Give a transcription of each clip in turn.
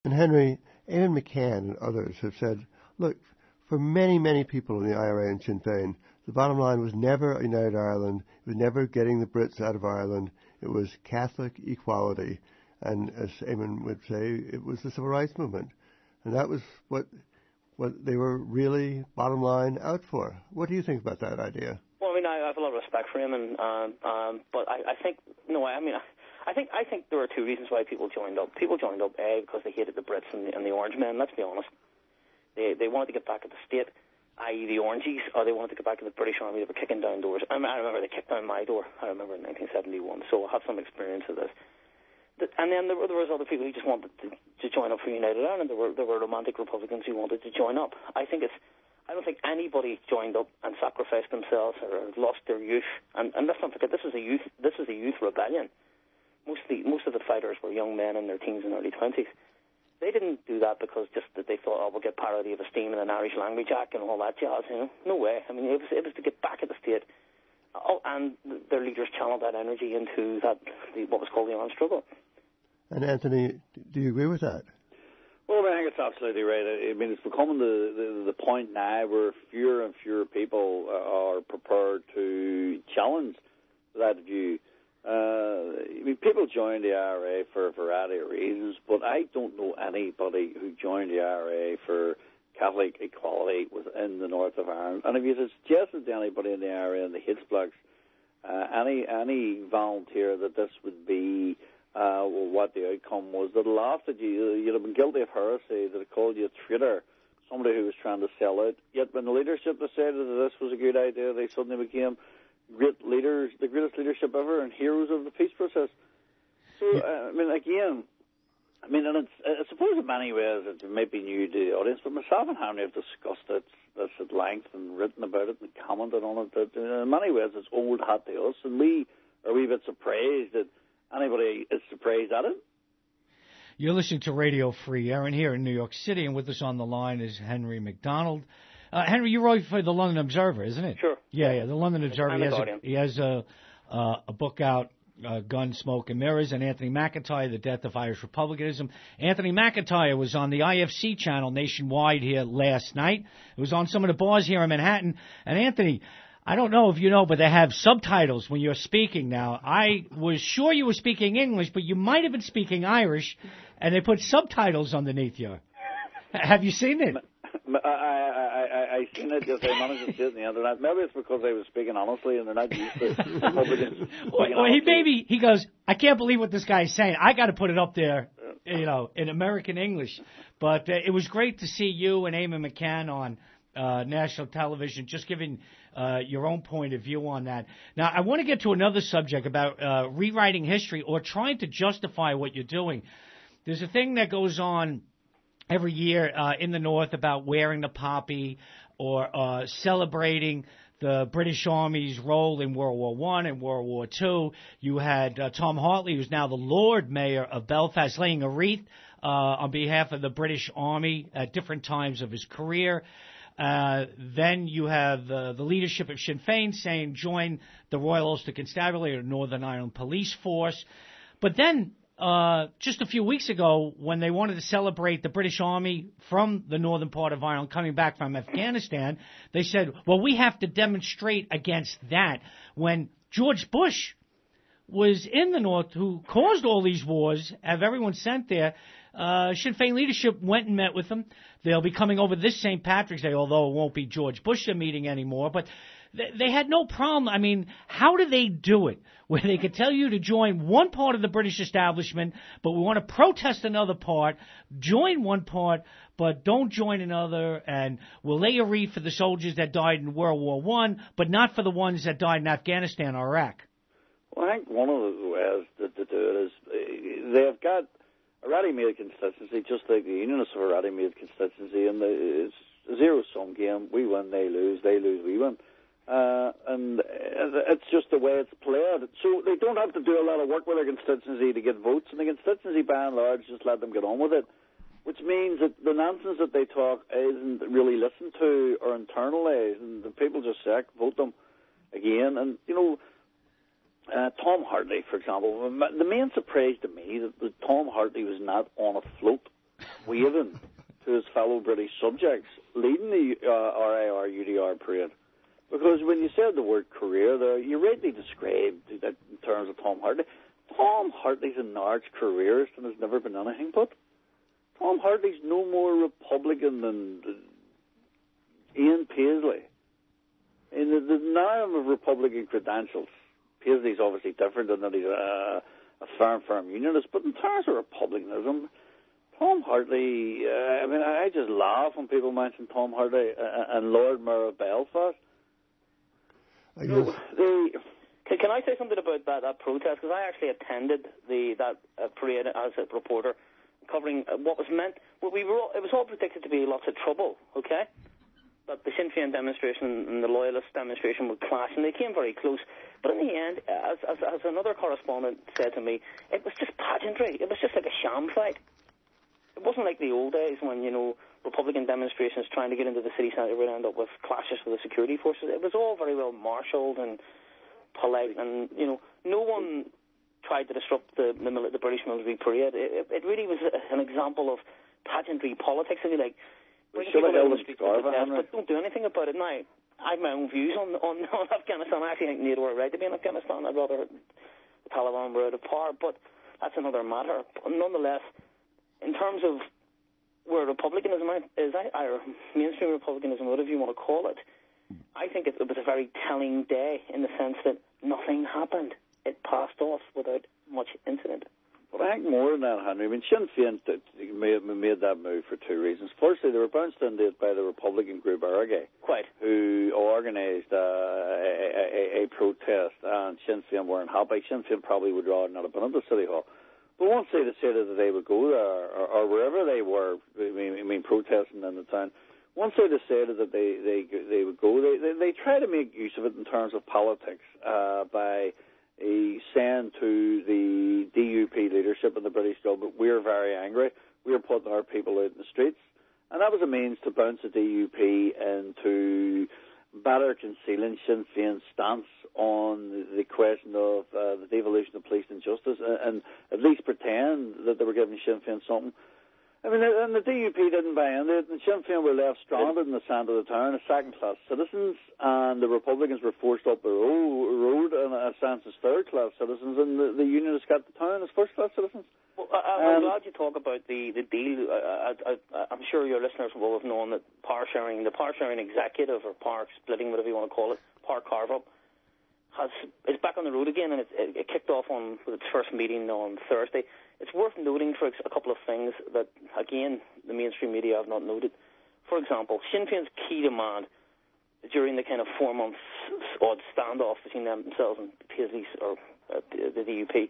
And Henry, Eamon McCann and others have said, look, for many, many people in the IRA and Sinn Fein, the bottom line was never a united Ireland. It was never getting the Brits out of Ireland. It was Catholic equality. And as Eamon would say, it was the Civil Rights Movement. And that was what they were really, bottom line, out for. What do you think about that idea? Well, I mean, I have a lot of respect for him, but I think, no, I mean, I think there are two reasons why people joined up. People joined up, A, because they hated the Brits and the Orange Men, let's be honest. They wanted to get back at the state, i.e. the Orangies, or they wanted to get back at the British Army that were kicking down doors. I remember they kicked down my door, I remember in 1971, so I have some experience of this. And then there was other people who just wanted to join up for United Ireland. There were romantic Republicans who wanted to join up. I don't think anybody joined up and sacrificed themselves or lost their youth. And let's not forget, this is a youth rebellion. Most of the fighters were young men in their teens and early 20s. They didn't do that because just that they thought, we'll get parity of esteem and an Irish Language Act and all that jazz. No way. I mean, it was to get back at the state. Oh, and their leaders channeled that energy into what was called the armed struggle. And Anthony, do you agree with that? Well, I think it's absolutely right. I mean, it's becoming the point now where fewer and fewer people are prepared to challenge that view. I mean, people join the IRA for a variety of reasons, but I don't know anybody who joined the IRA for Catholic equality within the north of Ireland. And if you suggested to anybody in the IRA and the hits blocks, any volunteer that this would be what the outcome was, they'd laughed at you. You'd have been guilty of heresy. They'd have called you a traitor, somebody who was trying to sell out. Yet when the leadership decided that this was a good idea, they suddenly became great leaders, the greatest leadership ever, and heroes of the peace process. So, I mean, and I suppose in many ways it might be new to the audience, but myself and Henry have discussed this at length and written about it and commented on it. That in many ways it's old hat to us, and we are a wee bit surprised that anybody is surprised at it. You're listening to Radio Free Aaron here in New York City, and with us on the line is Henry McDonald. Henry, you wrote for the London Observer, isn't it? Sure. Yeah, the London Observer. He has a book out, Gunsmoke and Mirrors, and Anthony McIntyre, The Death of Irish Republicanism. Anthony McIntyre was on the IFC channel nationwide here last night. It was on some of the bars here in Manhattan. And Anthony, I don't know if you know, but they have subtitles when you're speaking now. I was sure you were speaking English, but you might have been speaking Irish, and they put subtitles underneath you. Have you seen it? I seen it, just I managed to see it on the internet. Maybe it's because I was speaking honestly and they're not used to Republicans. Well, he goes, I can't believe what this guy's saying. I got to put it up there, in American English. But it was great to see you and Eamon McCann on national television, just giving your own point of view on that. Now, I want to get to another subject about rewriting history or trying to justify what you're doing. There's a thing that goes on every year in the North about wearing the poppy or celebrating the British Army's role in World War I and World War II. You had Tom Hartley, who's now the Lord Mayor of Belfast, laying a wreath on behalf of the British Army at different times of his career. Then you have the leadership of Sinn Fein saying join the Royal Ulster Constabulary or Northern Ireland Police Force. But then just a few weeks ago, when they wanted to celebrate the British Army from the northern part of Ireland coming back from Afghanistan, they said, well, we have to demonstrate against that. When George Bush was in the North, who caused all these wars, have everyone sent there, Sinn Fein leadership went and met with them. They'll be coming over this St. Patrick's Day, although it won't be George Bush they're meeting anymore. But they had no problem. I mean, how do they do it? Where they could tell you to join one part of the British establishment, but we want to protest another part, join one part, but don't join another, and we'll lay a wreath for the soldiers that died in World War I, but not for the ones that died in Afghanistan or Iraq. Well, I think one of the ways to do it is they've got a ready-made constituency, just like the Unionists have a ready-made constituency, and it's a zero-sum game. We win, they lose, we win. And it's just the way it's played. So they don't have to do a lot of work with their constituency to get votes, and the constituency, by and large, just let them get on with it, which means that the nonsense that they talk isn't really listened to or internalised, and the people just say, vote them again. And, Tom Hartley, for example, the main surprise to me that Tom Hartley was not on a float waving to his fellow British subjects leading the RIR-UDR parade. Because when you said the word career there, you rightly described it in terms of Tom Hartley. Tom Hartley's an arch careerist and has never been anything but. Tom Hartley's no more Republican than Ian Paisley. In the denial of Republican credentials, Paisley's obviously different in that he's a firm unionist, but in terms of Republicanism, Tom Hartley, I just laugh when people mention Tom Hartley and Lord Mayor of Belfast. Can I say something about that protest? Because I actually attended that parade as a reporter, covering what was meant. It was all predicted to be lots of trouble. Okay, that the Sinn Fein demonstration and the Loyalist demonstration would clash, and they came very close. But in the end, as another correspondent said to me, it was just pageantry. It was just like a sham fight. It wasn't like the old days when, Republican demonstrations trying to get into the city centre would end up with clashes with the security forces. It was all very well marshalled and polite, and, no one tried to disrupt the British military parade. It really was an example of pageantry politics, if you like. Bring people down the streets to protest, but don't do anything about it. Now, I have my own views on Afghanistan. I actually think NATO are right to be in Afghanistan. I'd rather the Taliban were out of power, but that's another matter. Nonetheless, in terms of where republicanism is, or mainstream republicanism, whatever you want to call it, I think it was a very telling day in the sense that nothing happened. It passed off without much incident. Well, I think more than that, Henry. Sinn Fein made that move for two reasons. Firstly, they were bounced into it by the Republican group Aragay, who organised a protest, and Sinn Fein weren't happy. Sinn Fein probably would rather not have been at the City Hall. But once they decided that they would go there, or wherever they were, protesting in the town, once they decided that they would go, they try to make use of it in terms of politics by saying to the DUP leadership and the British government, we're very angry, we're putting our people out in the streets. And that was a means to bounce the DUP into better concealing Sinn Féin's stance on the question of the devolution of police and justice, and at least pretend that they were giving Sinn Féin something. And the DUP didn't buy into it, and Sinn Féin were left stranded in the centre of the town as second-class citizens, and the Republicans were forced up the road in a sense as third-class citizens, and the Unionists got the town as first-class citizens. Well, I'm glad you talk about the deal. I'm sure your listeners will have known that the power sharing executive, or power splitting, whatever you want to call it, power carve-up, is back on the road again, and it kicked off with its first meeting on Thursday. It's worth noting for a couple of things that, again, the mainstream media have not noted. For example, Sinn Féin's key demand during the kind of 4 months odd standoff between themselves and Paisley's, or the DUP,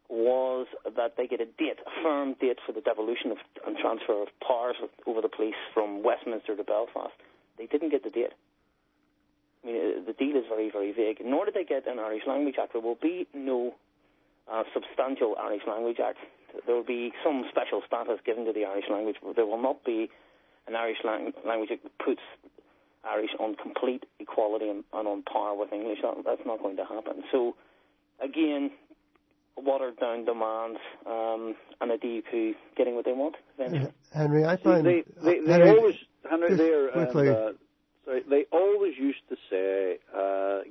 was that they get a firm date for the devolution and transfer of powers over the police from Westminster to Belfast. They didn't get the date. The deal is very, very vague. Nor did they get an Irish Language Act. There will be no substantial Irish Language Act. There will be some special status given to the Irish language, but there will not be an Irish language that puts Irish on complete equality and on par with English. That's not going to happen. So, again, watered-down demands, and the DUP getting what they want. Henry, I find... They always used to say,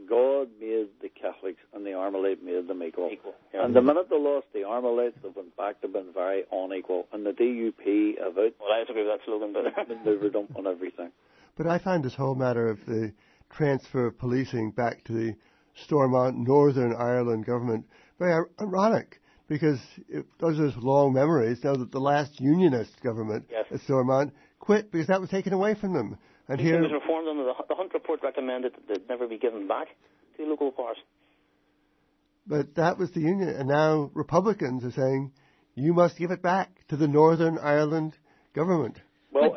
God made the Catholics and the Armalite made them equal. Yeah. And the minute they lost the Armalite, they went back to being very unequal. And the DUP have out... Well, I disagree with that slogan, but... maneuvered on everything. But I find this whole matter of the transfer of policing back to the Stormont Northern Ireland government very ironic, because those are long memories now that the last unionist government at Stormont quit because that was taken away from them. And here, it was reformed under the Hunt report recommended that it never be given back to local powers. But that was the union, and now Republicans are saying you must give it back to the Northern Ireland government. Well,